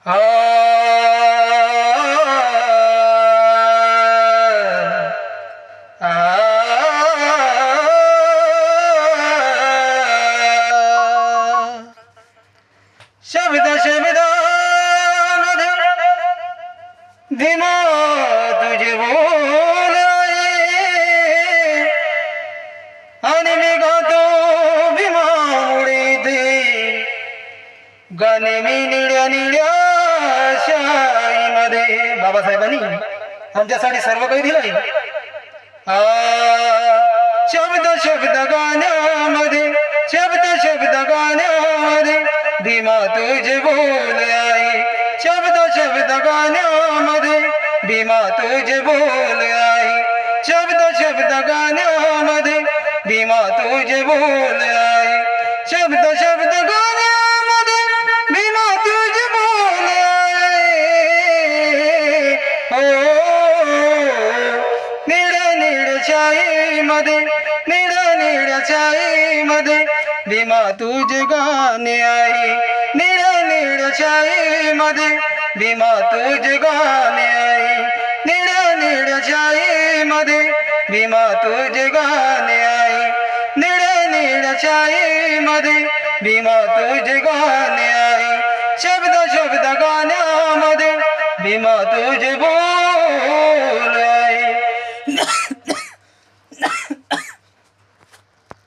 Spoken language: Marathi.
आ आ शब्द शब्दामध्ये धीमा तुझे बोल आहे आणि मी गातो भीमा उडीते गाणे मी निळ्या निळ्या शाईमध्ये. बाबासाहेबांनी आमच्यासाठी सर्व काही दिलंय. शब्द शब्द गाण्यामध्ये शब्द शब्द गाण्यामध्ये धीमा तुझे बोल आहे. शब्द शब्द गाण्यामध्ये भीमा तुझे बोल आहे. शब्द शब्द गाण्यामध्ये भीमा तुझे बोल आहे. शब्द शब्द गाण्यामध्ये भीमा तुझे बोल आहे. हो निळ्या निळ्या शाईमध्ये निळ्या निळ्या शाईमध्ये भीमा तुझे गाणे आहे. निळ्या निळ्या शाईमध्ये भीमा तुझे गाणे आहे. निळ्या निळ्या शाईमध्ये भीमा तुझे गाणे आहे. निळ्या निळ्या शाईमध्ये भीमा तुझे गाणे आहे. शब्द शब्द गाण्यामध्ये भीमा तुझे बोल